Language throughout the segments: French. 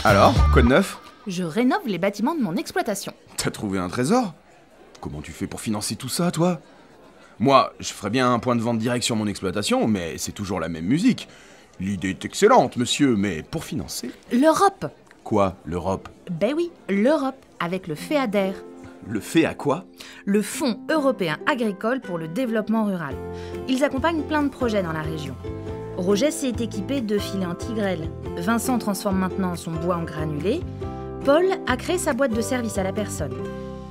Alors, quoi de neuf? Je rénove les bâtiments de mon exploitation. T'as trouvé un trésor? Comment tu fais pour financer tout ça, toi? Moi, je ferais bien un point de vente direct sur mon exploitation, mais c'est toujours la même musique. L'idée est excellente, monsieur, mais pour financer... L'Europe! Quoi, l'Europe? Ben oui, l'Europe, avec le FEADER, Le fait à quoi? le Fonds européen agricole pour le développement rural. Ils accompagnent plein de projets dans la région. Roger s'est équipé de filets anti-grêle. Vincent transforme maintenant son bois en granulé. Paul a créé sa boîte de service à la personne.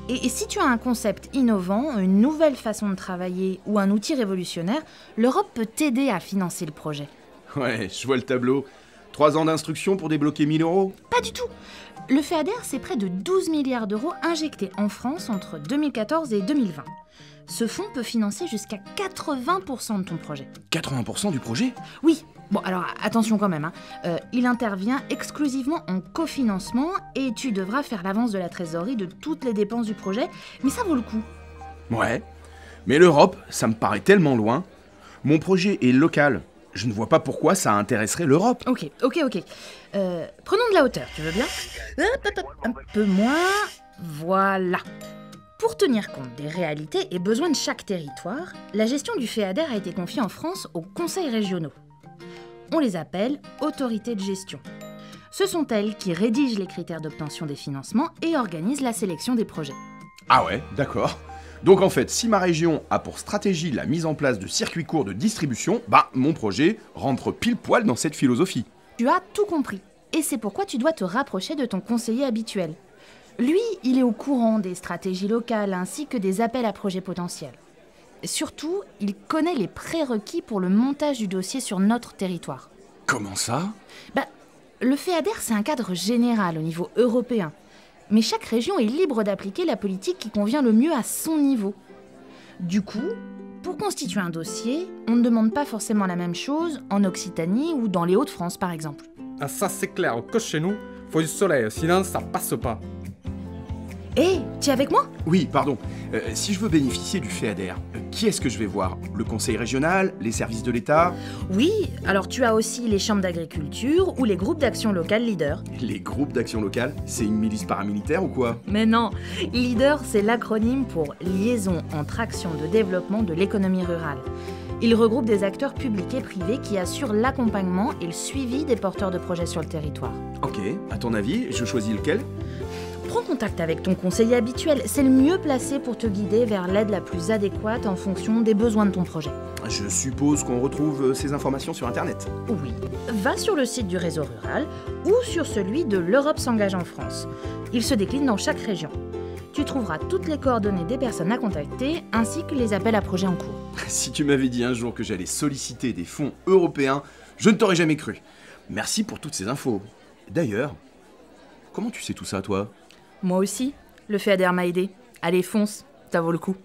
Et si tu as un concept innovant, une nouvelle façon de travailler ou un outil révolutionnaire, l'Europe peut t'aider à financer le projet. Ouais, je vois le tableau. 3 ans d'instruction pour débloquer 1000 euros? Pas du tout. Le FEADER, c'est près de 12 milliards d'euros injectés en France entre 2014 et 2020. Ce fonds peut financer jusqu'à 80% de ton projet. 80% du projet? Oui, bon alors attention quand même, hein. Il intervient exclusivement en cofinancement et tu devras faire l'avance de la trésorerie de toutes les dépenses du projet, mais ça vaut le coup. Ouais. Mais l'Europe, ça me paraît tellement loin. Mon projet est local. Je ne vois pas pourquoi ça intéresserait l'Europe. Ok. Prenons de la hauteur, tu veux bien? Hop, un peu moins. Voilà. Pour tenir compte des réalités et besoins de chaque territoire, la gestion du FEADER a été confiée en France aux conseils régionaux. On les appelle autorités de gestion. Ce sont elles qui rédigent les critères d'obtention des financements et organisent la sélection des projets. Ah ouais, d'accord. Donc en fait, si ma région a pour stratégie la mise en place de circuits courts de distribution, mon projet rentre pile poil dans cette philosophie. Tu as tout compris. Et c'est pourquoi tu dois te rapprocher de ton conseiller habituel. Lui, il est au courant des stratégies locales ainsi que des appels à projets potentiels. Surtout, il connaît les prérequis pour le montage du dossier sur notre territoire. Comment ça? Le FEADER, c'est un cadre général au niveau européen. Mais chaque région est libre d'appliquer la politique qui convient le mieux à son niveau. Du coup, pour constituer un dossier, on ne demande pas forcément la même chose en Occitanie ou dans les Hauts-de-France par exemple. Ah ça c'est clair que chez nous, faut du soleil, sinon ça passe pas. Hé, tu es avec moi? Oui, pardon. Si je veux bénéficier du FEADER, qui est-ce que je vais voir? Le conseil régional? Les services de l'État? Oui, alors tu as aussi les chambres d'agriculture ou les groupes d'action locale leader. Les groupes d'action locale? C'est une milice paramilitaire ou quoi? Mais non, leader c'est l'acronyme pour Liaison entre actions de développement de l'économie rurale. Il regroupe des acteurs publics et privés qui assurent l'accompagnement et le suivi des porteurs de projets sur le territoire. Ok, à ton avis, je choisis lequel? Prends contact avec ton conseiller habituel, c'est le mieux placé pour te guider vers l'aide la plus adéquate en fonction des besoins de ton projet. Je suppose qu'on retrouve ces informations sur Internet. Oui, va sur le site du réseau rural ou sur celui de l'Europe s'engage en France. Il se décline dans chaque région. Tu trouveras toutes les coordonnées des personnes à contacter ainsi que les appels à projets en cours. Si tu m'avais dit un jour que j'allais solliciter des fonds européens, je ne t'aurais jamais cru. Merci pour toutes ces infos. D'ailleurs, comment tu sais tout ça, toi? Moi aussi, le FEADER m'a aidé. Allez, fonce, ça vaut le coup.